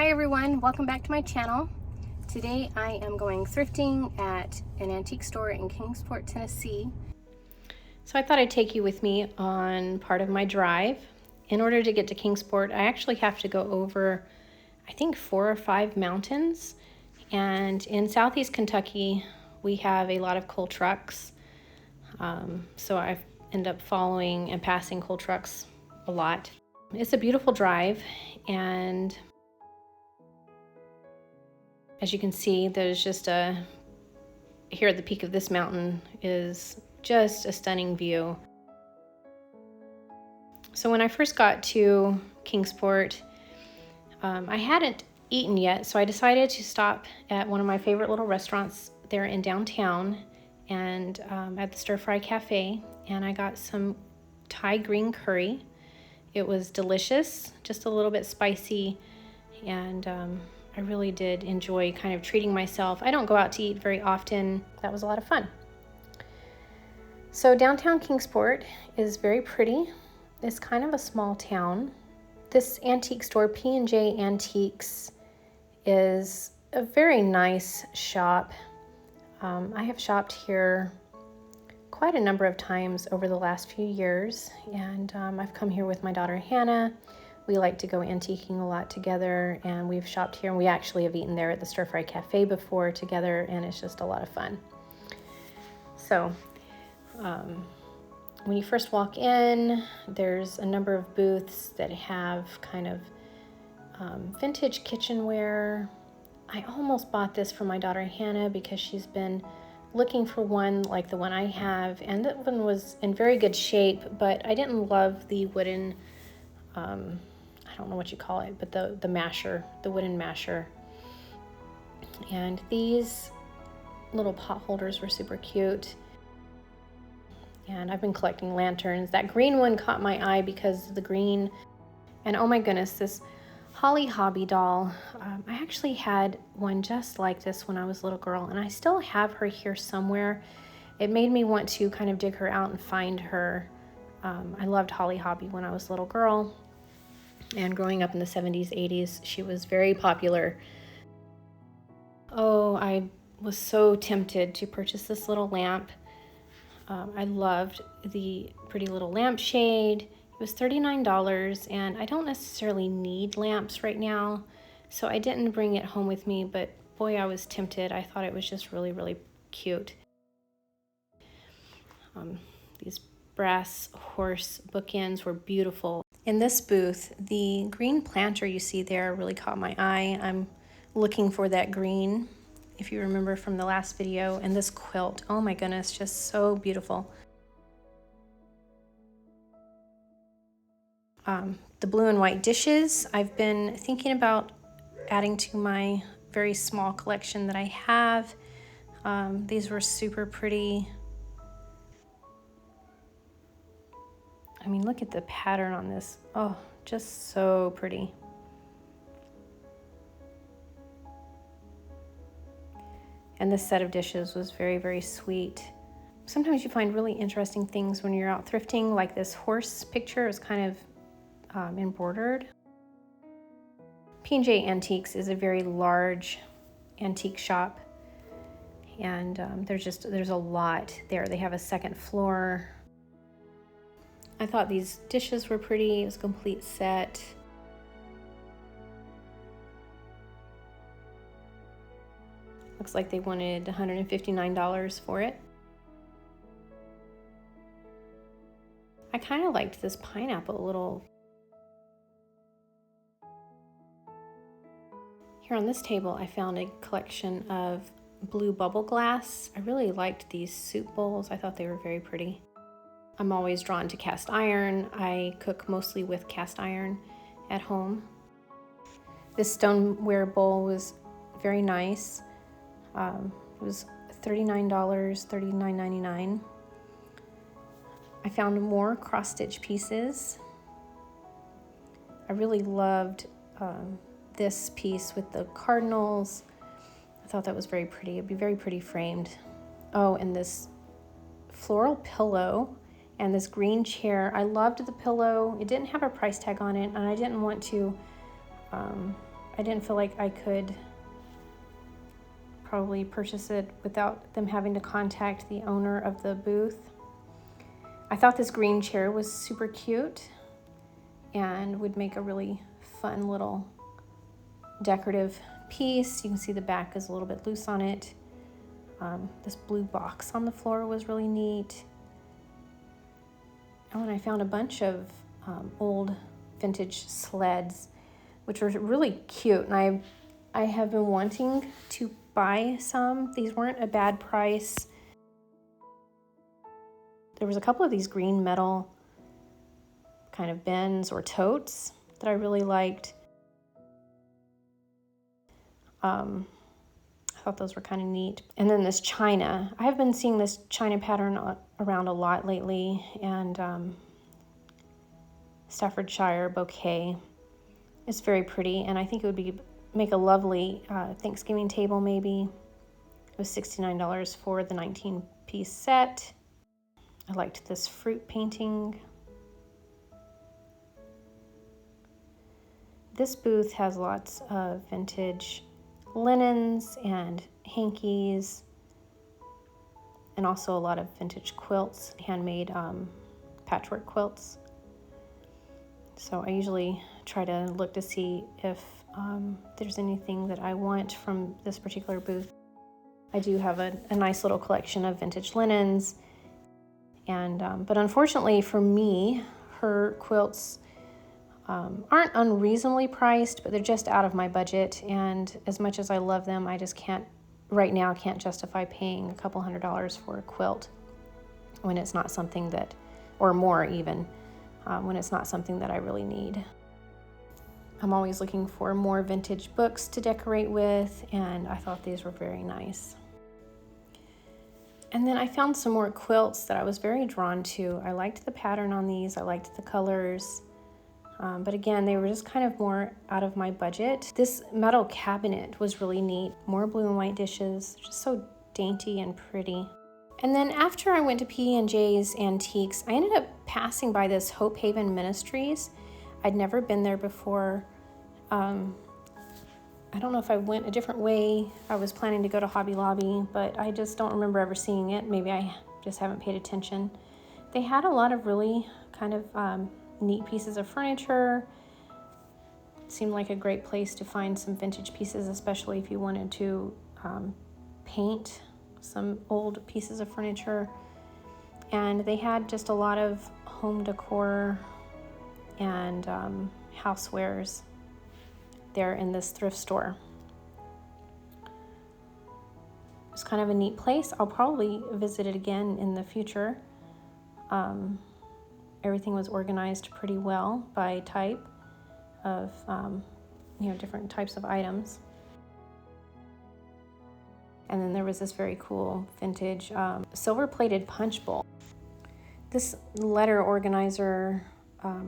Hi everyone, welcome back to my channel. Today I am going thrifting at an antique store in Kingsport, Tennessee. So I thought I'd take you with me on part of my drive. In order to get to Kingsport, I actually have to go over, I think 4 or 5 mountains. And in southeast Kentucky, we have a lot of coal trucks. So I end up following and passing coal trucks a lot. It's a beautiful drive, and as you can see, there's just here at the peak of this mountain is just a stunning view. So when I first got to Kingsport, I hadn't eaten yet, so I decided to stop at one of my favorite little restaurants there in downtown, and at the Stir Fry Cafe, and I got some Thai green curry. It was delicious, just a little bit spicy, and I really did enjoy kind of treating myself. I don't go out to eat very often. That was a lot of fun. So downtown Kingsport is very pretty. It's kind of a small town. This antique store, P&J Antiques, is a very nice shop. I have shopped here quite a number of times over the last few years, and I've come here with my daughter Hannah. We like to go antiquing a lot together, and we've shopped here, and we actually have eaten there at the Stir Fry Cafe before together, and it's just a lot of fun. So when you first walk in, there's a number of booths that have kind of vintage kitchenware. I almost bought this for my daughter Hannah because she's been looking for one like the one I have, and that one was in very good shape, but I didn't love the wooden, I don't know what you call it, but the masher, the wooden masher. And these little pot holders were super cute. And I've been collecting lanterns. That green one caught my eye because of the green. And oh my goodness, this Holly Hobby doll. I actually had one just like this when I was a little girl, and I still have her here somewhere. It made me want to kind of dig her out and find her. I loved Holly Hobby when I was a little girl, and growing up in the 70s, 80s, she was very popular. Oh, I was so tempted to purchase this little lamp. I loved the pretty little lampshade. It was $39, and I don't necessarily need lamps right now, so I didn't bring it home with me, but boy, I was tempted. I thought it was just really, really cute. These brass horse bookends were beautiful. In this booth, the green planter you see there really caught my eye. I'm looking for that green, if you remember from the last video, and this quilt. Oh my goodness, just so beautiful. The blue and white dishes, I've been thinking about adding to my very small collection that I have. These were super pretty. I mean, look at the pattern on this. Oh, just so pretty. And this set of dishes was very, very sweet. Sometimes you find really interesting things when you're out thrifting, like this horse picture is kind of embroidered. P&J Antiques is a very large antique shop, and there's a lot there. They have a second floor. I thought these dishes were pretty. It was a complete set. Looks like they wanted $159 for it. I kind of liked this pineapple little. Here on this table, I found a collection of blue bubble glass. I really liked these soup bowls. I thought they were very pretty. I'm always drawn to cast iron. I cook mostly with cast iron at home. This stoneware bowl was very nice. It was $39, $39.99. I found more cross-stitch pieces. I really loved this piece with the cardinals. I thought that was very pretty. It'd be very pretty framed. Oh, and this floral pillow and this green chair. I loved the pillow. It didn't have a price tag on it, and I didn't want to I didn't feel like I could probably purchase it without them having to contact the owner of the booth. I thought this green chair was super cute and would make a really fun little decorative piece. You can see the back is a little bit loose on it. This blue box on the floor was really neat. Oh, and I found a bunch of old vintage sleds, which were really cute. And I have been wanting to buy some. These weren't a bad price. There was a couple of these green metal kind of bins or totes that I really liked. I thought those were kind of neat. And then this china. I have been seeing this china pattern around a lot lately, and Staffordshire bouquet. It's very pretty, and I think it would make a lovely Thanksgiving table maybe. It was $69 for the 19-piece set. I liked this fruit painting. This booth has lots of vintage linens and hankies, and also a lot of vintage quilts, handmade patchwork quilts. So I usually try to look to see if there's anything that I want from this particular booth. I do have a nice little collection of vintage linens, and but unfortunately for me, her quilts aren't unreasonably priced, but they're just out of my budget. And as much as I love them, I just can't justify paying a couple $100s for a quilt when it's not something that, or more even, when it's not something that I really need. I'm always looking for more vintage books to decorate with, and I thought these were very nice. And then I found some more quilts that I was very drawn to. I liked the pattern on these, I liked the colors. But again, they were just kind of more out of my budget. This metal cabinet was really neat. More blue and white dishes, just so dainty and pretty. And then after I went to P&J's Antiques, I ended up passing by this Hope Haven Ministries. I'd never been there before. I don't know if I went a different way. I was planning to go to Hobby Lobby, but I just don't remember ever seeing it. Maybe I just haven't paid attention. They had a lot of really kind of neat pieces of furniture. It seemed like a great place to find some vintage pieces, especially if you wanted to paint some old pieces of furniture. And they had just a lot of home decor and housewares there in this thrift store. It's kind of a neat place. I'll probably visit it again in the future. Everything was organized pretty well by type of, different types of items. And then there was this very cool vintage silver-plated punch bowl. This letter organizer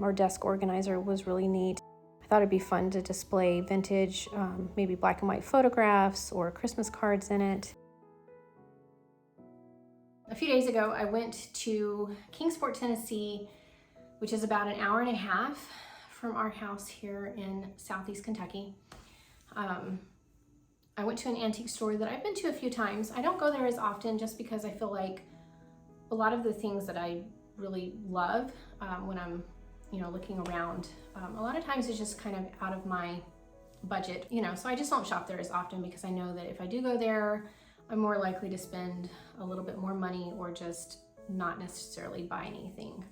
or desk organizer was really neat. I thought it'd be fun to display vintage, maybe black and white photographs or Christmas cards in it. A few days ago, I went to Kingsport, Tennessee, which is about an hour and a half from our house here in Southeast Kentucky. I went to an antique store that I've been to a few times. I don't go there as often just because I feel like a lot of the things that I really love when I'm, looking around, a lot of times it's just kind of out of my budget, so I just don't shop there as often because I know that if I do go there, I'm more likely to spend a little bit more money or just not necessarily buy anything.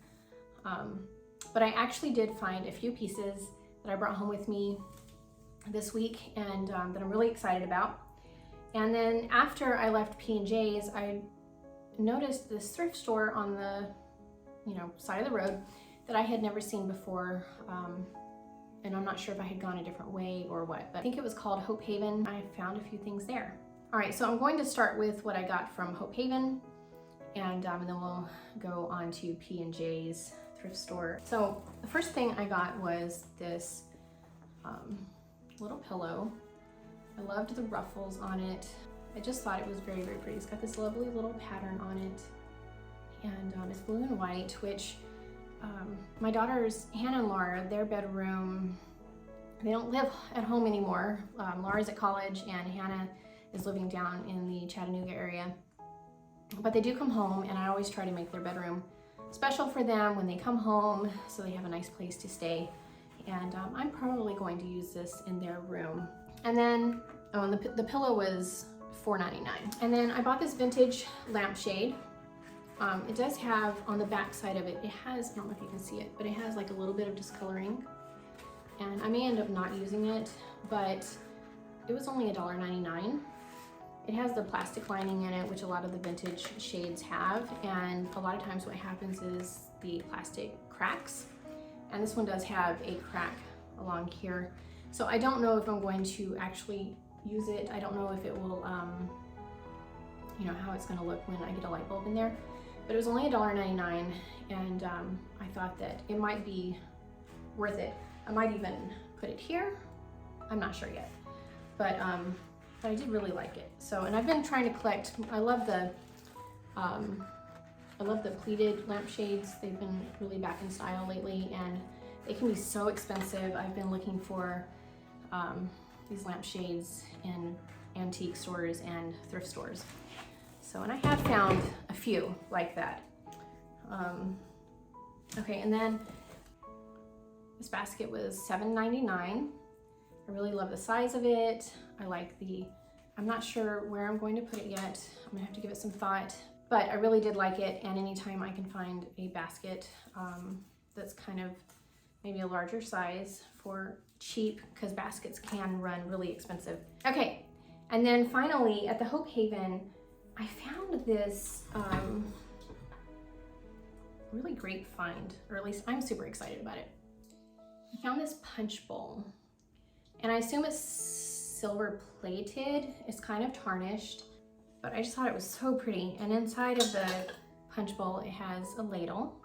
But I actually did find a few pieces that I brought home with me this week and that I'm really excited about. And then after I left P&J's, I noticed this thrift store on the side of the road that I had never seen before. And I'm not sure if I had gone a different way or what, but I think it was called Hope Haven. I found a few things there. All right, so I'm going to start with what I got from Hope Haven, and then we'll go on to P&J's thrift store. So the first thing I got was this little pillow. I loved the ruffles on it. I just thought it was very, very pretty. It's got this lovely little pattern on it, and it's blue and white, which my daughters, Hannah and Laura, their bedroom They don't live at home anymore. Laura's at college and Hannah is living down in the Chattanooga area. But they do come home, and I always try to make their bedroom special for them when they come home so they have a nice place to stay. And I'm probably going to use this in their room. And then, oh, and the pillow was $4.99. And then I bought this vintage lampshade. It does have, on the back side of it, it has, I don't know if you can see it, but it has like a little bit of discoloring. And I may end up not using it, but it was only $1.99. It has the plastic lining in it, which a lot of the vintage shades have. And a lot of times what happens is the plastic cracks. And this one does have a crack along here. So I don't know if I'm going to actually use it. I don't know if it will, you know, how it's gonna look when I get a light bulb in there. But it was only $1.99, and I thought that it might be worth it. I might even put it here. I'm not sure yet, but I did really like it. So, and I've been trying to collect. I love the pleated lampshades. They've been really back in style lately, and they can be so expensive. I've been looking for these lampshades in antique stores and thrift stores. So, and I have found a few like that. Okay, and then this basket was $7.99. I really love the size of it. I like I'm not sure where I'm going to put it yet. I'm gonna have to give it some thought, but I really did like it. And anytime I can find a basket that's kind of maybe a larger size for cheap, because baskets can run really expensive. Okay, and then finally at the Hope Haven, I found this really great find, or at least I'm super excited about it. I found this punch bowl, and I assume it's silver plated. It's kind of tarnished, but I just thought it was so pretty. And inside of the punch bowl, it has a ladle,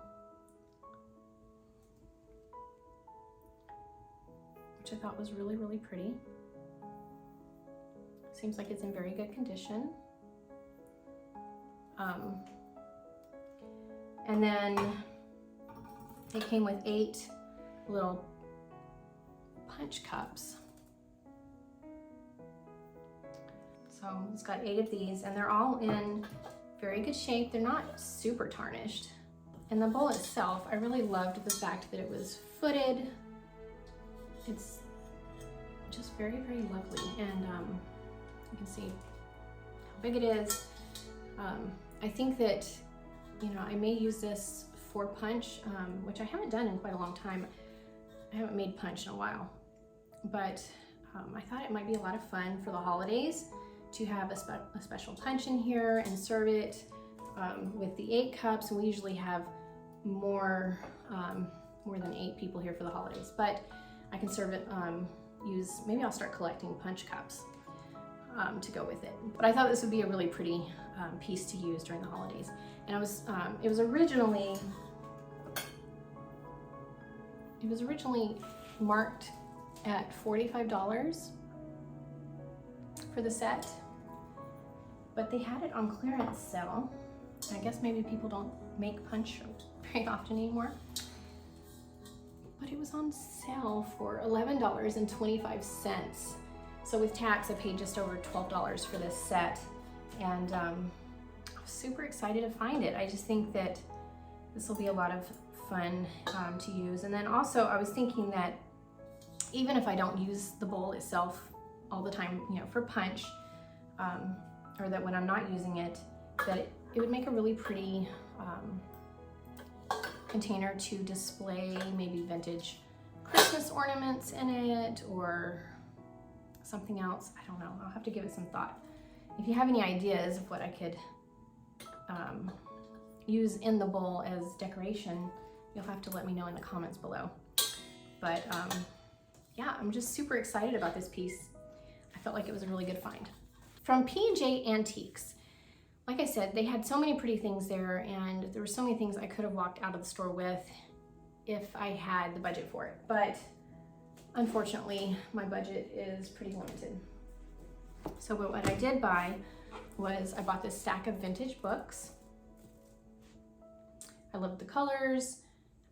which I thought was really, really pretty. Seems like it's in very good condition. And then it came with 8 little punch cups. So it's got 8 of these, and they're all in very good shape. They're not super tarnished. And the bowl itself, I really loved the fact that it was footed. It's just very, very lovely. And you can see how big it is. I think that, you know, I may use this for punch, which I haven't done in quite a long time. I haven't made punch in a while, but I thought it might be a lot of fun for the holidays to have a special punch in here and serve it with the 8 cups. And we usually have more than 8 people here for the holidays, but I can serve it, maybe I'll start collecting punch cups to go with it. But I thought this would be a really pretty piece to use during the holidays. And it was originally marked at $45 for the set, but they had it on clearance sale. I guess maybe people don't make punch very often anymore. But it was on sale for $11.25. So with tax, I paid just over $12 for this set. And I was super excited to find it. I just think that this will be a lot of fun to use. And then also I was thinking that even if I don't use the bowl itself all the time, you know, for punch, or that when I'm not using it, that it would make a really pretty container to display maybe vintage Christmas ornaments in it or something else. I don't know. I'll have to give it some thought. If you have any ideas of what I could use in the bowl as decoration, you'll have to let me know in the comments below. But yeah, I'm just super excited about this piece. I felt like it was a really good find. From P&J Antiques, like I said, they had so many pretty things there, and there were so many things I could have walked out of the store with if I had the budget for it. But unfortunately, my budget is pretty limited. So what I did buy was I bought this stack of vintage books. I loved the colors.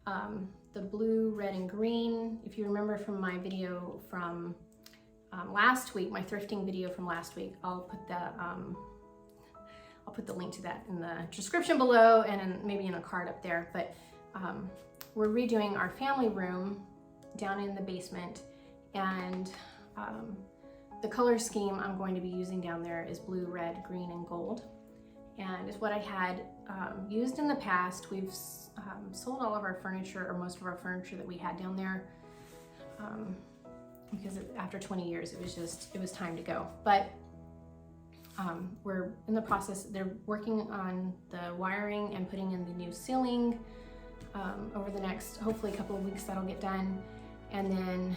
the blue, red, and green. If you remember from my video from last week, my thrifting video from last week, I'll put the link to that in the description below and maybe in a card up there. But we're redoing our family room down in the basement, and the color scheme I'm going to be using down there is blue, red, green, and gold. And it's what I had used in the past. We've sold all of our furniture, or most of our furniture that we had down there, because after 20 years, it was time to go. But we're in the process, they're working on the wiring and putting in the new ceiling. Over the next, hopefully a couple of weeks, that'll get done. And then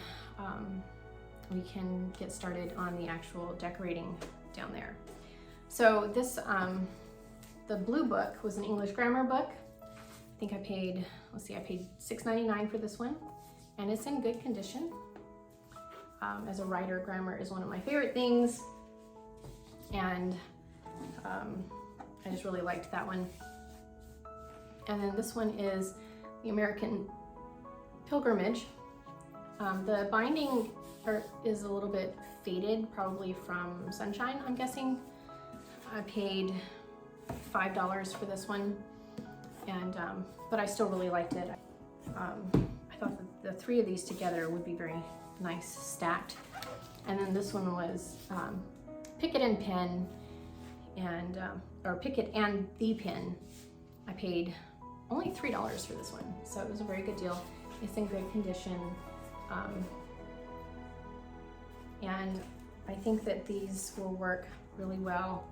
we can get started on the actual decorating down there. So this, the blue book was an English grammar book. I think I paid, let's see, I paid $6.99 for this one, and it's in good condition. As a writer, grammar is one of my favorite things, and I just really liked that one. And then this one is the American Pilgrimage. The binding is a little bit faded, probably from sunshine, I'm guessing. I paid $5 for this one, and but I still really liked it. I thought that the three of these together would be very nice stacked. And then this one was Picket and Pen, and or Picket and the Pen. I paid only $3 for this one, so it was a very good deal. It's in great condition, and I think that these will work really well.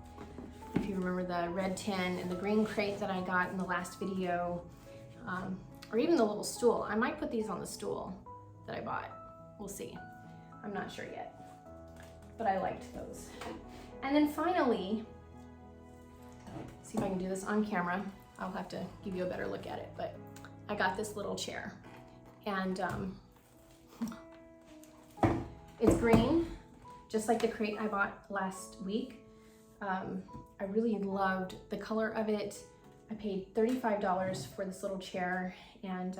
If you remember the red tin and the green crate that I got in the last video, or even the little stool. I might put these on the stool that I bought. We'll see. I'm not sure yet, but I liked those. And then finally, see if I can do this on camera. I'll have to give you a better look at it, but I got this little chair, and it's green, just like the crate I bought last week. I really loved the color of it. I paid $35 for this little chair, and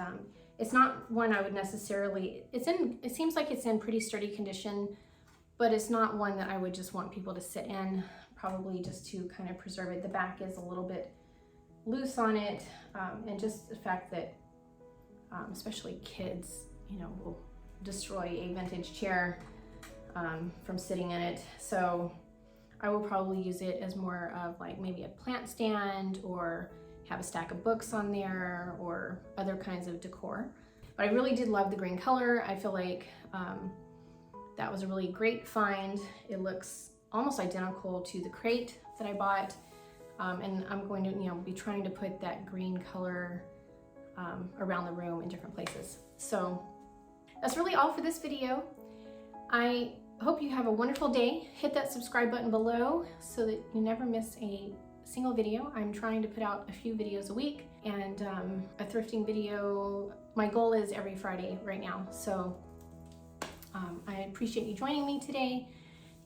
it's not one I would necessarily, it seems like it's in pretty sturdy condition, but it's not one that I would just want people to sit in, probably just to kind of preserve it. The back is a little bit loose on it, and just the fact that especially kids, you know, will destroy a vintage chair from sitting in it. So I will probably use it as more of like maybe a plant stand, or have a stack of books on there, or other kinds of decor. But I really did love the green color. I feel like that was a really great find. It looks almost identical to the crate that I bought. And I'm going to, be trying to put that green color around the room in different places. So that's really all for this video. I hope you have a wonderful day. Hit that subscribe button below so that you never miss a single video. I'm trying to put out a few videos a week, and a thrifting video. My goal is every Friday right now. So I appreciate you joining me today.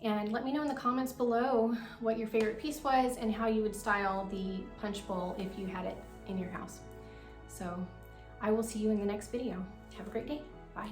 And let me know in the comments below what your favorite piece was and how you would style the punch bowl if you had it in your house. So I will see you in the next video. Have a great day. Bye.